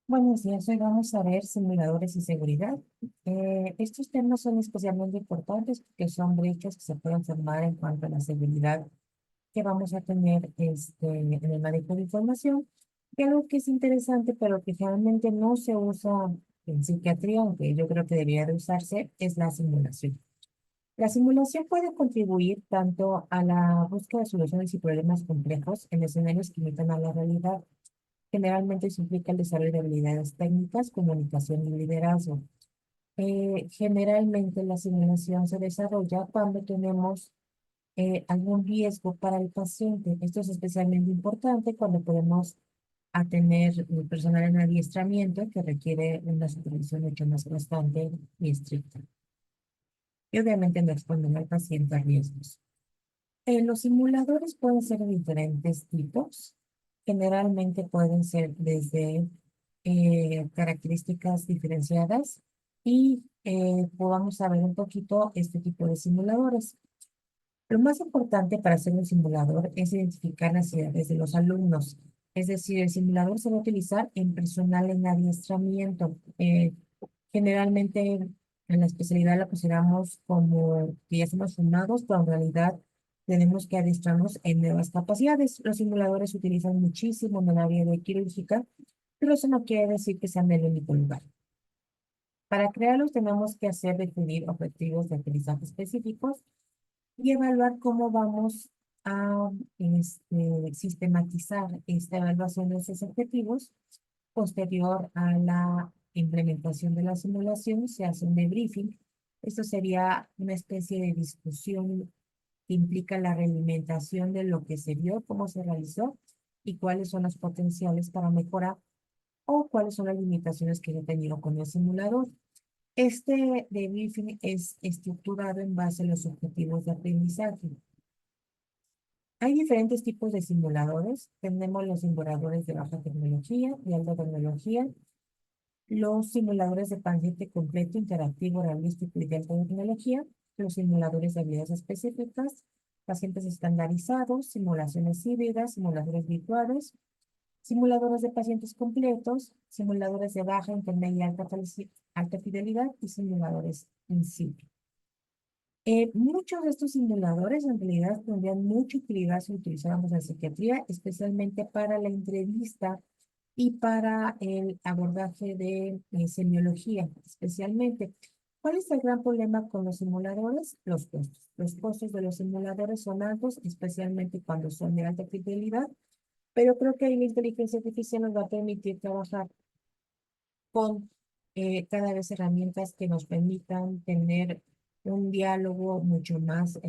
Buenos días, hoy vamos a ver simuladores y seguridad. Estos temas son especialmente importantes porque son brechas que se pueden formar en cuanto a la seguridad que vamos a tener en el manejo de información. Y algo que es interesante, pero que generalmente no se usa en psiquiatría, aunque yo creo que debería de usarse, es la simulación. La simulación puede contribuir tanto a la búsqueda de soluciones y problemas complejos en escenarios que imitan a la realidad. Generalmente eso implica el desarrollo de habilidades técnicas, comunicación y liderazgo. Generalmente la simulación se desarrolla cuando tenemos algún riesgo para el paciente. Esto es especialmente importante cuando podemos a tener personal en adiestramiento que requiere una supervisión mucho más constante y estricta. Y obviamente no exponen al paciente a riesgos. Los simuladores pueden ser de diferentes tipos. Generalmente pueden ser desde características diferenciadas y podamos saber un poquito este tipo de simuladores. Lo más importante para hacer un simulador es identificar las necesidades de los alumnos. Es decir, el simulador se va a utilizar en personal en adiestramiento. Generalmente en la especialidad la consideramos como que ya somos formados, pero en realidad tenemos que adiestrarnos en nuevas capacidades. Los simuladores se utilizan muchísimo en el área de quirúrgica, pero eso no quiere decir que sean el único lugar. Para crearlos tenemos que hacer definir objetivos de aprendizaje específicos y evaluar cómo vamos a sistematizar esta evaluación de esos objetivos. Posterior a la implementación de la simulación, se hace un debriefing. Esto sería una especie de discusión que implica la realimentación de lo que se vio, cómo se realizó y cuáles son los potenciales para mejorar o cuáles son las limitaciones que he tenido con el simulador. Este debriefing es estructurado en base a los objetivos de aprendizaje. Hay diferentes tipos de simuladores. Tenemos los simuladores de baja tecnología y alta tecnología, los simuladores de paciente completo, interactivo, realístico y de alta tecnología, los simuladores de habilidades específicas, pacientes estandarizados, simulaciones híbridas, simuladores virtuales, simuladores de pacientes completos, simuladores de baja, intermedia y alta fidelidad y simuladores in situ. Muchos de estos simuladores en realidad tendrían mucha utilidad si utilizáramos en psiquiatría, especialmente para la entrevista y para el abordaje de semiología, especialmente. ¿Cuál es el gran problema con los simuladores? Los costos. Los costos de los simuladores son altos, especialmente cuando son de alta fidelidad, pero creo que ahí la inteligencia artificial nos va a permitir trabajar con cada vez herramientas que nos permitan tener un diálogo mucho más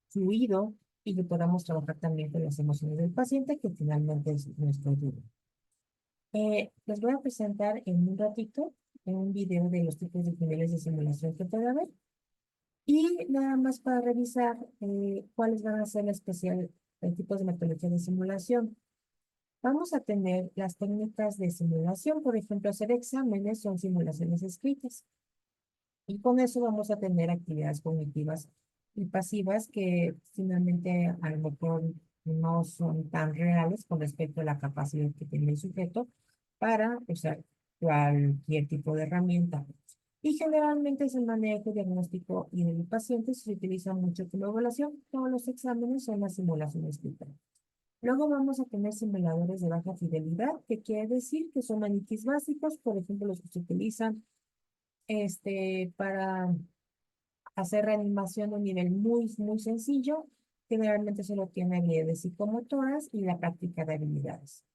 fluido y que podamos trabajar también con las emociones del paciente, que finalmente es nuestro duro. Les voy a presentar en un ratito un video de los tipos de niveles de simulación que puede haber y nada más para revisar cuáles van a ser los tipos de metodología de simulación. Vamos a tener las técnicas de simulación, por ejemplo, hacer exámenes son simulaciones escritas. Y con eso vamos a tener actividades cognitivas y pasivas que finalmente a lo mejor no son tan reales con respecto a la capacidad que tiene el sujeto para usar cualquier tipo de herramienta. Y generalmente es el manejo diagnóstico y del paciente se utiliza mucho como evaluación. Todos los exámenes son la simulación escrita. Luego vamos a tener simuladores de baja fidelidad, que quiere decir que son maniquís básicos, por ejemplo, los que se utilizan para hacer reanimación de un nivel muy sencillo. Generalmente solo tiene habilidades psicomotoras y la práctica de habilidades.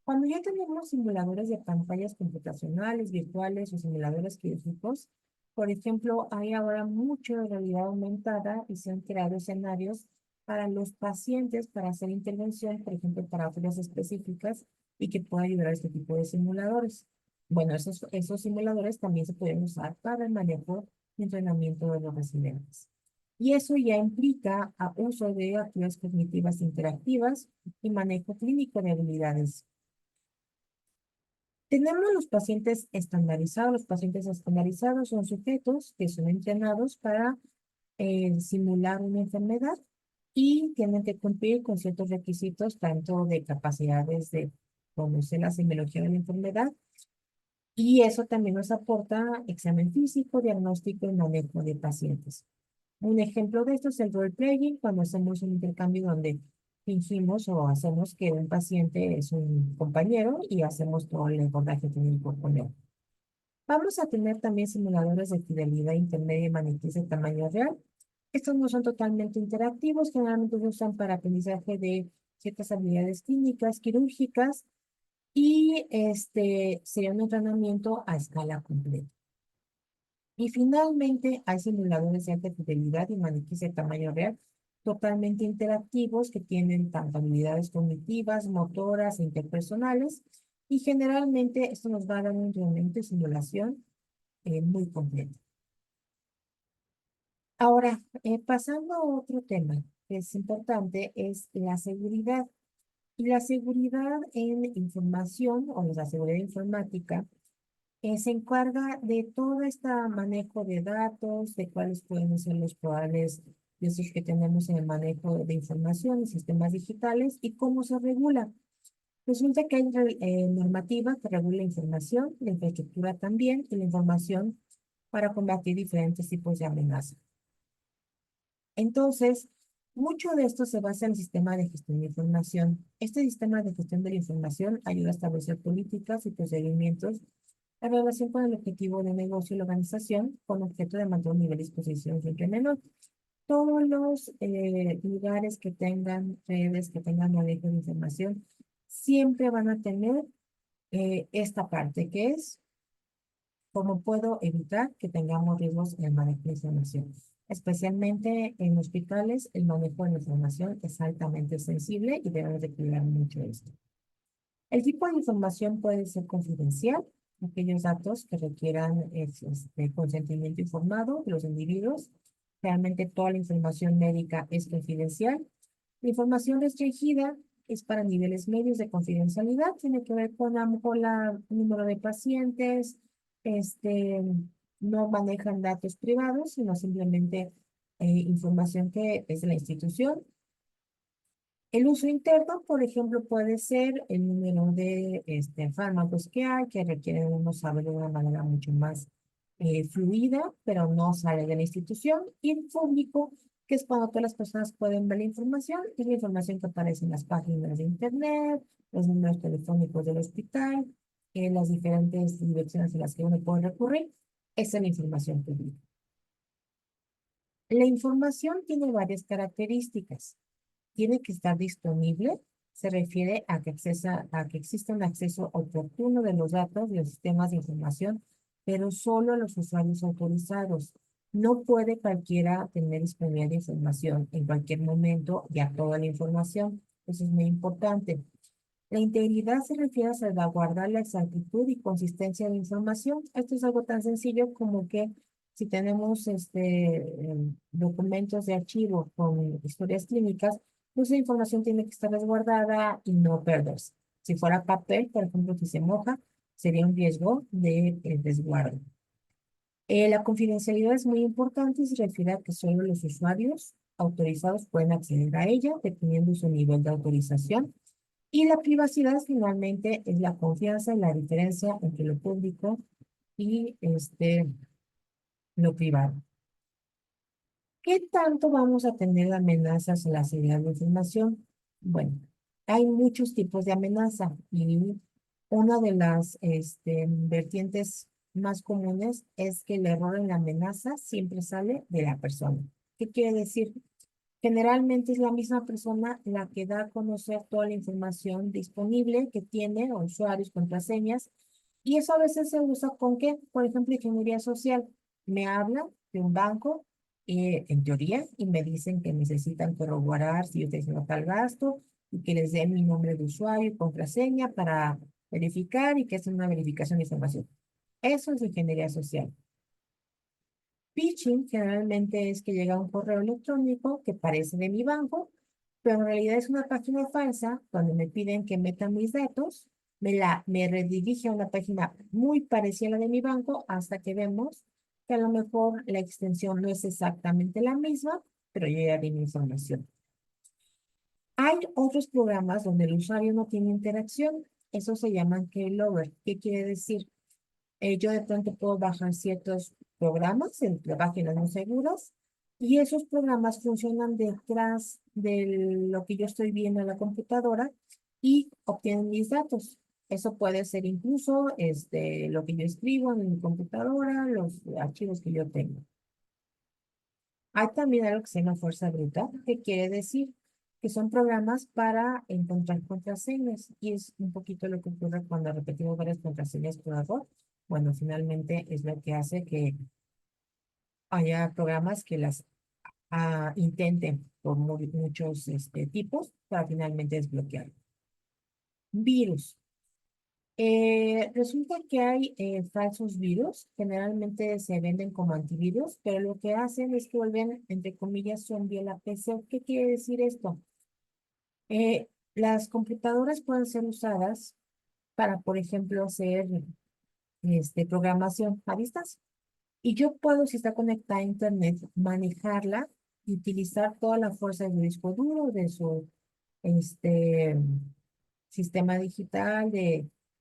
Cuando ya tenemos simuladores de pantallas computacionales, virtuales o simuladores quirúrgicos, por ejemplo, hay ahora mucho de realidad aumentada y se han creado escenarios para los pacientes para hacer intervención, por ejemplo, para áreas específicas y que pueda ayudar a este tipo de simuladores. Bueno, esos simuladores también se pueden usar para el manejo y entrenamiento de los residentes. Y eso ya implica a uso de actividades cognitivas interactivas y manejo clínico de habilidades. Tenemos los pacientes estandarizados. Los pacientes estandarizados son sujetos que son entrenados para simular una enfermedad y tienen que cumplir con ciertos requisitos, tanto de capacidades de conocer la semiología de la enfermedad y eso también nos aporta examen físico, diagnóstico y manejo de pacientes. Un ejemplo de esto es el role playing, cuando hacemos un intercambio donde fingimos o hacemos que un paciente es un compañero y hacemos todo el abordaje clínico con él. Vamos a tener también simuladores de fidelidad intermedia y maniquíes de tamaño real. Estos no son totalmente interactivos, generalmente se usan para aprendizaje de ciertas habilidades clínicas, quirúrgicas, y sería un entrenamiento a escala completa. Y finalmente hay simuladores de alta fidelidad y maniquíes de tamaño real totalmente interactivos que tienen tanto habilidades cognitivas, motoras e interpersonales, y generalmente esto nos va a dar un entrenamiento y simulación muy completo. Ahora, pasando a otro tema que es importante, es la seguridad. Y la seguridad en información, o la seguridad informática, se encarga de todo este manejo de datos, de cuáles pueden ser los probables riesgos que tenemos en el manejo de información y sistemas digitales y cómo se regula. Resulta que hay normativa que regula la información, la infraestructura también, y la información para combatir diferentes tipos de amenazas. Entonces, mucho de esto se basa en el sistema de gestión de información. Este sistema de gestión de la información ayuda a establecer políticas y procedimientos en relación con el objetivo de negocio y la organización, con objeto de mantener un nivel de exposición siempre menor. Todos los lugares que tengan redes, que tengan manejo de información, siempre van a tener esta parte, que es cómo puedo evitar que tengamos riesgos en el manejo de información. Especialmente en hospitales, el manejo de la información es altamente sensible y debemos de cuidar mucho esto. El tipo de información puede ser confidencial, aquellos datos que requieran consentimiento informado de los individuos. Realmente toda la información médica es confidencial. La información restringida es para niveles medios de confidencialidad, tiene que ver con a lo mejor el número de pacientes, no manejan datos privados, sino simplemente información que es de la institución. El uso interno, por ejemplo, puede ser el número de fármacos que requieren uno saber de una manera mucho más fluida, pero no sale de la institución. Y el público, que es cuando todas las personas pueden ver la información, es la información que aparece en las páginas de internet, los números telefónicos del hospital, las diferentes direcciones a las que uno puede recurrir. Esa es la información pública. La información tiene varias características. Tiene que estar disponible, se refiere a que exista un acceso oportuno de los datos de los sistemas de información, pero solo a los usuarios autorizados. No puede cualquiera tener disponibilidad de información en cualquier momento y a toda la información. Eso es muy importante. La integridad se refiere a salvaguardar la exactitud y consistencia de la información. Esto es algo tan sencillo como que si tenemos documentos de archivo con historias clínicas, pues la información tiene que estar resguardada y no perderse. Si fuera papel, por ejemplo, si se moja, sería un riesgo de resguardo. La confidencialidad es muy importante y se refiere a que solo los usuarios autorizados pueden acceder a ella, dependiendo de su nivel de autorización. Y la privacidad finalmente es la confianza y la diferencia entre lo público y lo privado. ¿Qué tanto vamos a tener amenazas en la seguridad de información? Bueno, hay muchos tipos de amenaza y una de las vertientes más comunes es que el error en la amenaza siempre sale de la persona. ¿Qué quiere decir? Generalmente es la misma persona la que da a conocer toda la información disponible que tiene, o usuarios, contraseñas, y eso a veces se usa con qué, por ejemplo, ingeniería social. Me hablan de un banco, en teoría, y me dicen que necesitan corroborar si yo estoy haciendo tal gasto y que les den mi nombre de usuario y contraseña para verificar y que hacen una verificación de información. Eso es ingeniería social. Phishing generalmente es que llega un correo electrónico que parece de mi banco, pero en realidad es una página falsa donde me piden que meta mis datos, me redirige a una página muy parecida a la de mi banco hasta que vemos que a lo mejor la extensión no es exactamente la misma, pero yo ya di mi información. Hay otros programas donde el usuario no tiene interacción. eso se llaman keylogger. ¿Qué quiere decir? Yo de pronto puedo bajar ciertos programas de páginas muy seguras y esos programas funcionan detrás de lo que yo estoy viendo en la computadora y obtienen mis datos. Eso puede ser incluso lo que yo escribo en mi computadora, los archivos que yo tengo. Hay también algo que se llama fuerza bruta, que quiere decir que son programas para encontrar contraseñas y es un poquito lo que ocurre cuando repetimos varias contraseñas por error. Bueno, finalmente es lo que hace que haya programas que las intenten por muchos tipos para finalmente desbloquear. Virus. Resulta que hay falsos virus, generalmente se venden como antivirus, pero lo que hacen es que vuelven, entre comillas, zombie a la PC. ¿Qué quiere decir esto? Las computadoras pueden ser usadas para, por ejemplo, hacer programación a distancia. Y yo puedo, si está conectada a Internet, manejarla y utilizar toda la fuerza de su disco duro, de su este, sistema digital,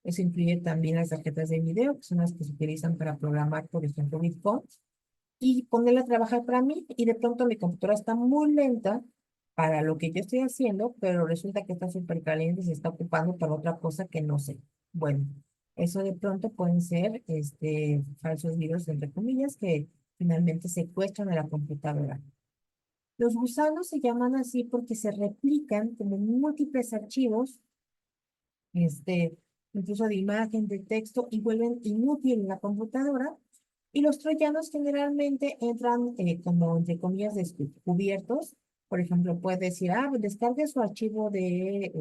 eso incluye también las tarjetas de video, que son las que se utilizan para programar, por ejemplo, Bitcoin, y ponerla a trabajar para mí. Y de pronto mi computadora está muy lenta para lo que yo estoy haciendo, pero resulta que está súper caliente y se está ocupando para otra cosa que no sé. Bueno, eso de pronto pueden ser falsos virus, entre comillas, que finalmente secuestran a la computadora. Los gusanos se llaman así porque se replican como en múltiples archivos, este, incluso de imagen, de texto, y vuelven inútil la computadora. Y los troyanos generalmente entran como, entre comillas, descubiertos. Por ejemplo, puede decir, descargue su archivo de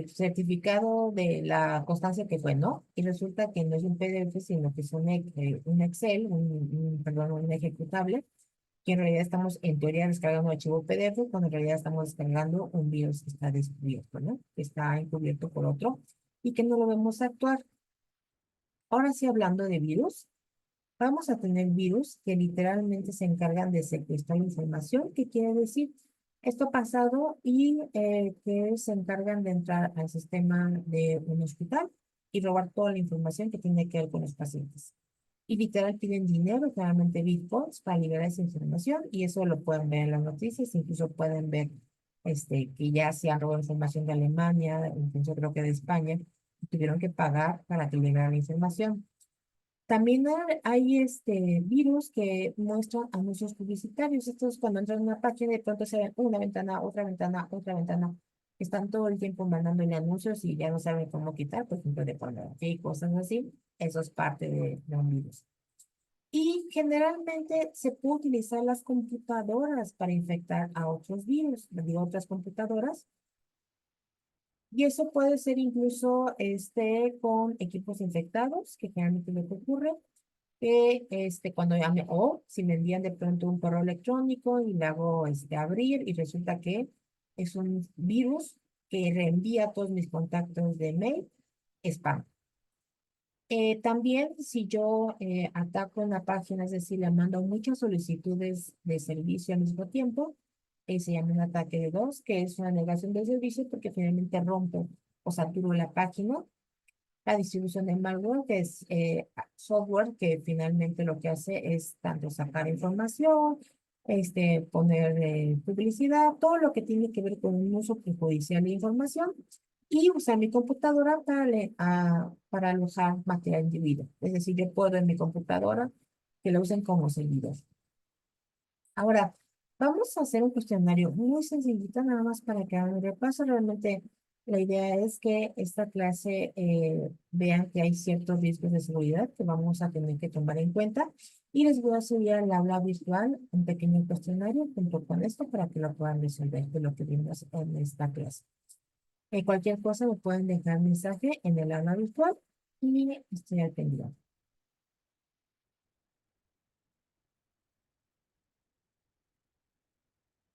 certificado de la constancia que fue, ¿no? Y resulta que no es un PDF, sino que es un Excel, perdón, un ejecutable, que en realidad estamos, en teoría, descargando un archivo PDF, cuando en realidad estamos descargando un virus que está descubierto, ¿no? Que está encubierto por otro y que no lo vemos actuar. Ahora sí, hablando de virus, vamos a tener virus que literalmente se encargan de secuestrar información. ¿Qué quiere decir? Esto ha pasado y que se encargan de entrar al sistema de un hospital y robar toda la información que tiene que ver con los pacientes. Y literal piden dinero, claramente bitcoins, para liberar esa información y eso lo pueden ver en las noticias, incluso pueden ver que ya se han robado información de Alemania, incluso creo que de España, y tuvieron que pagar para que liberara la información. También hay virus que muestran anuncios publicitarios. Esto es cuando entran a una página y de pronto se ven una ventana, otra ventana, otra ventana. Están todo el tiempo mandándole anuncios y ya no saben cómo quitar, por ejemplo, de pornografía y cosas así. Eso es parte de un virus. Y generalmente se puede utilizar las computadoras para infectar a otros virus, de otras computadoras. Y eso puede ser incluso con equipos infectados, que generalmente lo que ocurre que cuando llame o si me envían de pronto un correo electrónico y le hago abrir y resulta que es un virus que reenvía todos mis contactos de mail, spam. También si yo ataco una página, es decir, le mando muchas solicitudes de servicio al mismo tiempo, se llama un ataque de dos, que es una negación de servicio porque finalmente rompo o saturo la página. La distribución de malware, que es software que finalmente lo que hace es tanto sacar información, poner publicidad, todo lo que tiene que ver con un uso perjudicial de información y usar mi computadora para alojar material indebido. Es decir, yo puedo en mi computadora que lo usen como servidor. Ahora, vamos a hacer un cuestionario muy sencillito, nada más para que hagan un repaso. Realmente la idea es que esta clase vean que hay ciertos riesgos de seguridad que vamos a tener que tomar en cuenta. Y les voy a subir al aula virtual un pequeño cuestionario junto con esto para que lo puedan resolver de lo que vimos en esta clase. Cualquier cosa me pueden dejar mensaje en el aula virtual y estoy al pendiente.